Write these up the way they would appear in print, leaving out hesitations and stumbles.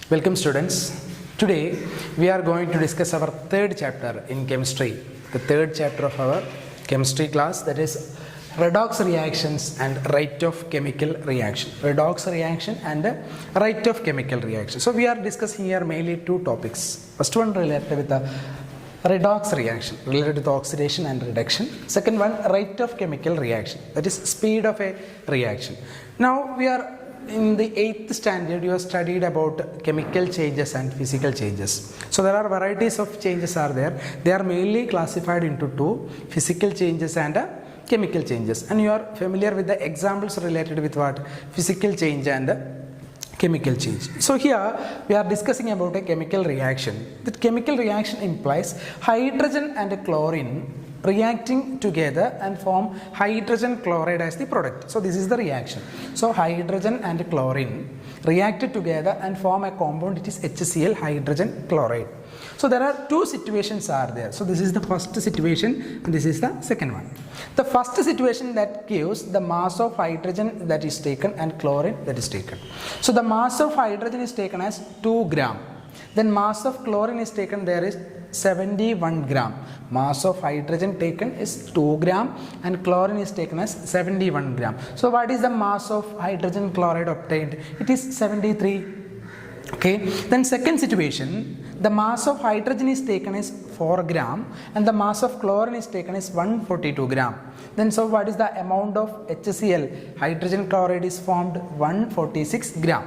Welcome students. Today we are going to discuss our third chapter in chemistry. The third chapter of our chemistry class, that is redox reactions and rate of chemical reaction. Redox reaction and rate of chemical reaction. So we are discussing here mainly two topics. First one related with the redox reaction, related to oxidation and reduction. Second one, rate of chemical reaction, that is speed of a reaction. Now we are in the 8th standard. You have studied about chemical changes and physical changes. So there are varieties of changes are there. They are mainly classified into two: physical changes and chemical changes. And you are familiar with the examples related with what? Physical change and chemical change. So here we are discussing about a chemical reaction. That chemical reaction implies hydrogen and chlorine reacting together and form hydrogen chloride as the product. So this is the reaction. So hydrogen and chlorine reacted together and form a compound. It is HCl, hydrogen chloride. So there are two situations are there. So this is the first situation and this is the second one. The first situation that gives the mass of hydrogen that is taken and chlorine that is taken. So the mass of hydrogen is taken as 2 gram. Then mass of chlorine is taken, there is 71 gram. Mass of hydrogen taken is 2 gram and chlorine is taken as 71 gram. So what is the mass of hydrogen chloride obtained? It is 73. Okay. Then second situation, the mass of hydrogen is taken as 4 gram and the mass of chlorine is taken as 142 gram. Then so what is the amount of HCl, hydrogen chloride, is formed? 146 gram.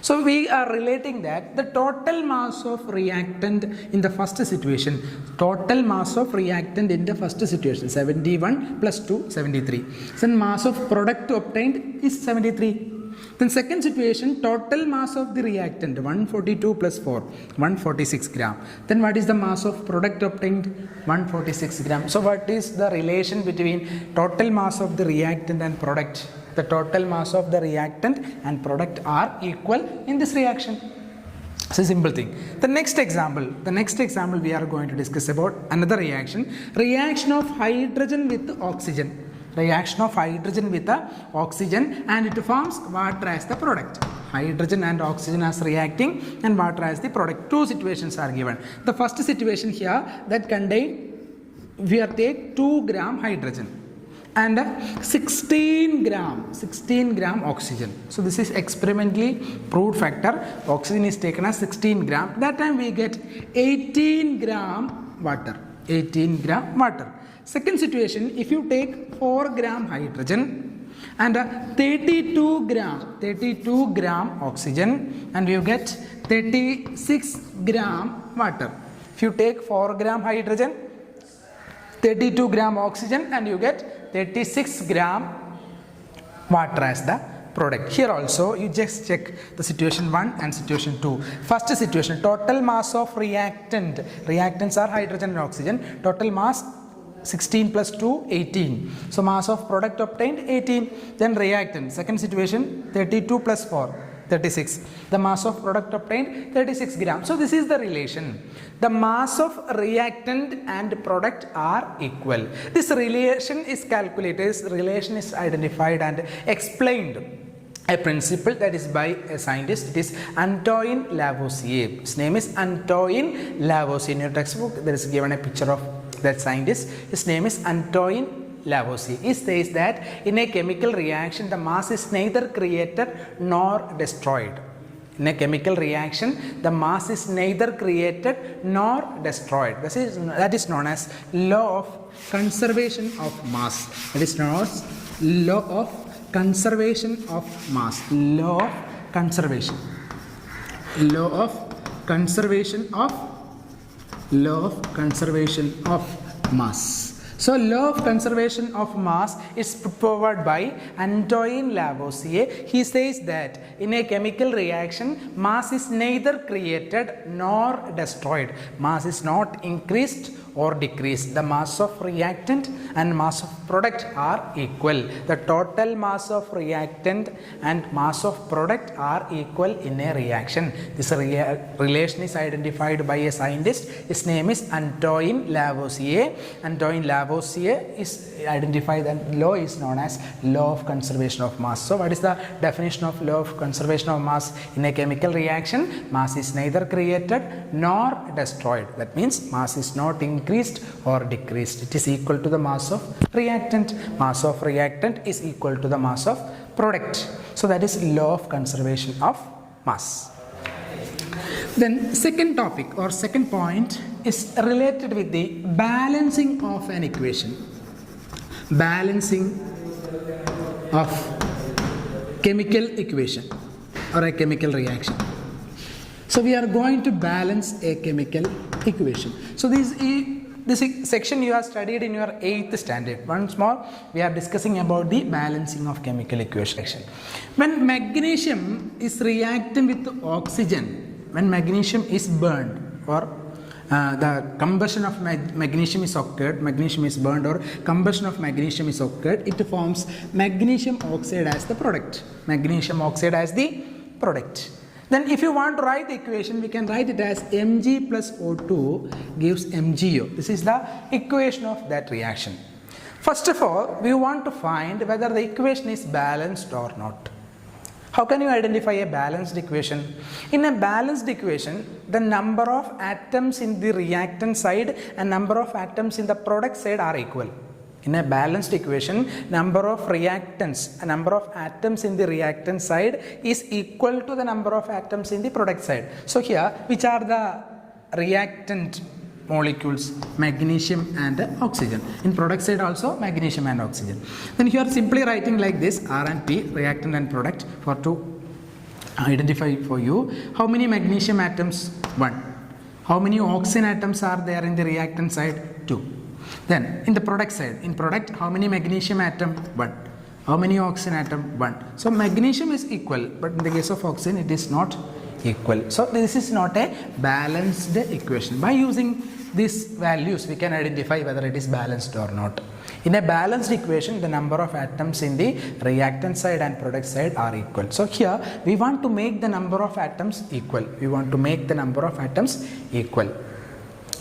So we are relating that the total mass of reactant in the first situation, total mass of reactant in the first situation, 71 plus 2, 73. Then mass of product obtained is 73. Then second situation, total mass of the reactant 142 plus 4, 146 gram. Then what is the mass of product obtained? 146 gram. So what is the relation between total mass of the reactant and product? The total mass of the reactant and product are equal in this reaction. It's a simple thing. The next example we are going to discuss about another reaction. Reaction of hydrogen with oxygen. Reaction of hydrogen with the oxygen and it forms water as the product. Hydrogen and oxygen as reacting and water as the product. Two situations are given. The first situation here that contain, we are take 2 gram hydrogen and 16 gram oxygen. So this is experimentally proved factor. Oxygen is taken as 16 gram. That time we get 18 gram water. 18 gram water. Second situation, if you take 4 gram hydrogen and 32 gram oxygen and you get 36 gram water. If you take 4 gram hydrogen, 32 gram oxygen and you get 36 gram water as the product. Here also you just check the situation 1 and situation 2. First situation, total mass of reactant. Reactants are hydrogen and oxygen. Total mass 16 plus 2, 18. So mass of product obtained 18. Then reactant. Second situation, 32 plus 4, 36. The mass of product obtained 36 grams. So this is the relation. The mass of reactant and product are equal. This relation is calculated, this relation is identified and explained. A principle that is by a scientist. It is Antoine Lavoisier. His name is Antoine Lavoisier. In your textbook there is given a picture of that scientist. His name is Antoine Lavoisier. He says that in a chemical reaction the mass is neither created nor destroyed. In a chemical reaction the mass is neither created nor destroyed. That is known as law of conservation of mass. That is known as law of conservation of mass. Law of conservation. Law of conservation of mass. So law of conservation of mass is put forward by Antoine Lavoisier. He says that in a chemical reaction mass is neither created nor destroyed. Mass is not increased or decrease. The mass of reactant and mass of product are equal. The total mass of reactant and mass of product are equal in a reaction. This relation is identified by a scientist. His name is Antoine Lavoisier. Antoine Lavoisier is identified, and law is known as law of conservation of mass. So what is the definition of law of conservation of mass? In a chemical reaction, mass is neither created nor destroyed. That means mass is not increased or decreased. It is equal to the mass of reactant. Mass of reactant is equal to the mass of product. So that is law of conservation of mass. Then second topic or second point is related with the balancing of an equation. Balancing of chemical equation or a chemical reaction. So we are going to balance a chemical equation. So this section you have studied in your 8th standard. Once more, we are discussing about the balancing of chemical equation. When magnesium is reacting with oxygen, when magnesium is burned or the combustion of magnesium is occurred, magnesium is burned or combustion of magnesium is occurred, it forms magnesium oxide as the product. Magnesium oxide as the product. Then if you want to write the equation, we can write it as Mg plus O2 gives MgO. This is the equation of that reaction. First of all, we want to find whether the equation is balanced or not. How can you identify a balanced equation? In a balanced equation, the number of atoms in the reactant side and number of atoms in the product side are equal. In a balanced equation, number of reactants, a number of atoms in the reactant side is equal to the number of atoms in the product side. So here, which are the reactant molecules? Magnesium and oxygen. In product side also magnesium and oxygen. Then here simply writing like this, R and P, reactant and product, for to identify for you. How many magnesium atoms? 1. How many oxygen atoms are there in the reactant side? 2. Then in the product side, in product, how many magnesium atom? 1. How many oxygen atom? 1. So magnesium is equal, but in the case of oxygen it is not equal. So this is not a balanced equation. By using these values, we can identify whether it is balanced or not. In a balanced equation, the number of atoms in the reactant side and product side are equal. So here we want to make the number of atoms equal. We want to make the number of atoms equal.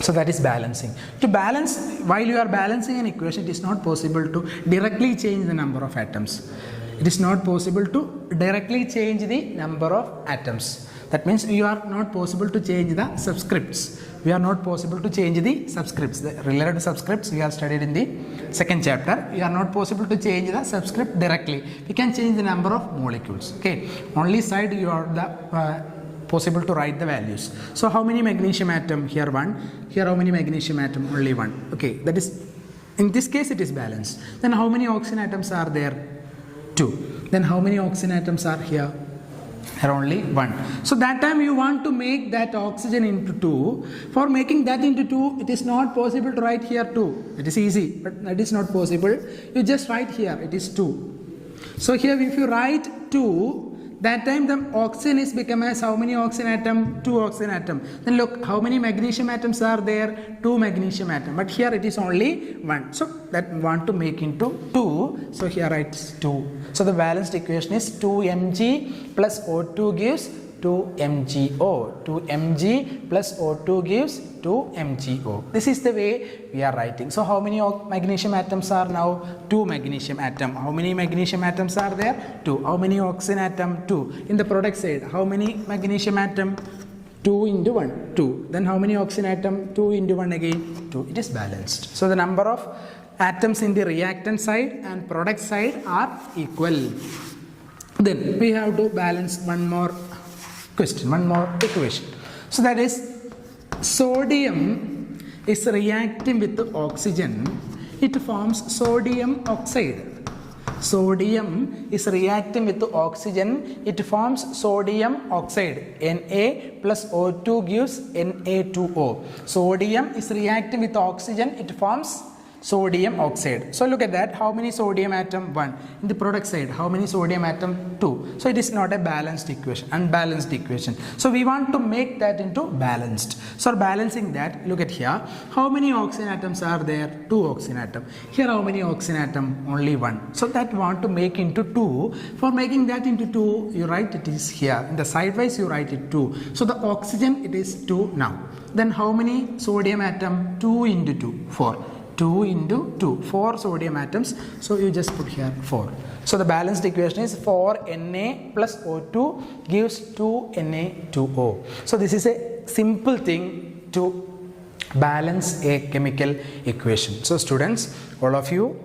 So that is balancing. To balance, while you are balancing an equation, it is not possible to directly change the number of atoms. It is not possible to directly change the number of atoms. That means you are not possible to change the subscripts. We are not possible to change the subscripts. The related subscripts we have studied in the 2nd chapter. We are not possible to change the subscript directly. We can change the number of molecules. Okay. Only side you are the possible to write the values. So how many magnesium atom? Here 1. Here how many magnesium atom? Only 1. Okay. That is, in this case it is balanced. Then how many oxygen atoms are there? 2. Then how many oxygen atoms are here? Here only 1. So that time you want to make that oxygen into 2. For making that into 2, it is not possible to write here 2. It is easy, but that is not possible. You just write here, it is 2. So here if you write 2, that time the oxygen is become as how many oxygen atom? 2 oxygen atom. Then look, how many magnesium atoms are there? 2 magnesium atom. But here it is only 1. So that want to make into 2. So here writes 2. So the balanced equation is 2Mg plus O2 gives 2MgO. 2Mg plus O2 gives 2MgO. This is the way we are writing. So how many magnesium atoms are now? 2 magnesium atom. How many magnesium atoms are there? 2. How many oxygen atom? 2. In the product side, how many magnesium atom? 2 into 1, 2. Then how many oxygen atom? 2 into 1 again, 2. It is balanced. So the number of atoms in the reactant side and product side are equal. Then we have to balance one more question, one more equation. So that is, sodium is reacting with oxygen. It forms sodium oxide. Sodium is reacting with oxygen. It forms sodium oxide. Na plus O2 gives Na2O. Sodium is reacting with oxygen. It forms sodium oxide. So look at that, how many sodium atom? 1. In the product side, how many sodium atom? 2. So it is not a balanced equation, unbalanced equation. So we want to make that into balanced. So balancing that, look at here, how many oxygen atoms are there? 2 oxygen atom. Here how many oxygen atom? Only 1. So that we want to make into 2. For making that into 2, you write it is here. In the sidewise you write it 2. So the oxygen, it is 2 now. Then how many sodium atom? 2 into 2, 4. 2 into 2, 4 sodium atoms. So you just put here 4. So the balanced equation is 4Na plus O2 gives 2Na2O. So this is a simple thing to balance a chemical equation. So students, all of you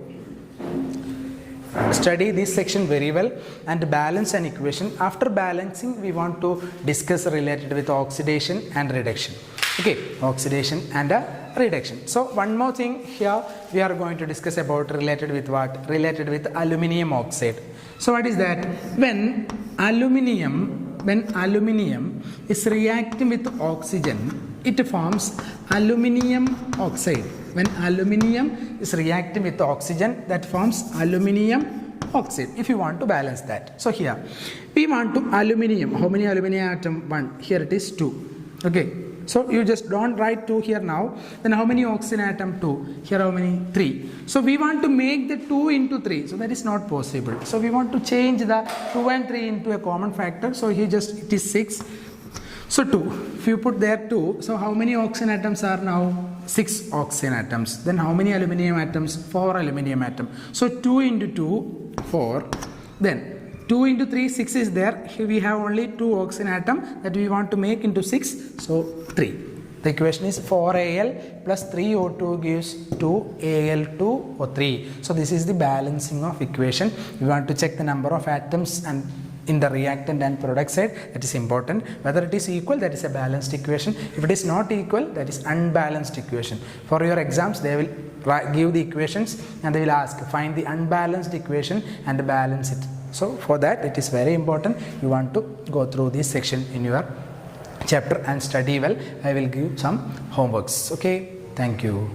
study this section very well and balance an equation. After balancing, we want to discuss related with oxidation and reduction. Okay, oxidation and reduction. So one more thing here we are going to discuss about related with what? Related with aluminium oxide. So what is that? When aluminium is reacting with oxygen, it forms aluminium oxide. When aluminium is reacting with oxygen, that forms aluminium oxide, if you want to balance that. So here we want to aluminium. How many aluminium atom? 1. Here it is 2. Okay. So you just don't write 2 here now. Then how many oxygen atom? 2. Here how many? 3. So we want to make the 2 into 3. So that is not possible. So we want to change the 2 and 3 into a common factor. So here just it is 6. So 2. If you put there 2, so how many oxygen atoms are now? 6 oxygen atoms. Then how many aluminium atoms? 4 aluminium atoms. So 2 into 2, 4. Then 2 into 3, 6 is there. Here we have only 2 oxygen atom that we want to make into 6. So 3. The equation is 4Al plus 3O2 gives 2Al2O3. So this is the balancing of equation. We want to check the number of atoms and in the reactant and product side. That is important. Whether it is equal, that is a balanced equation. If it is not equal, that is unbalanced equation. For your exams, they will give the equations and they will ask, find the unbalanced equation and balance it. So for that, it is very important. You want to go through this section in your chapter and study well. I will give some homeworks. Okay, thank you.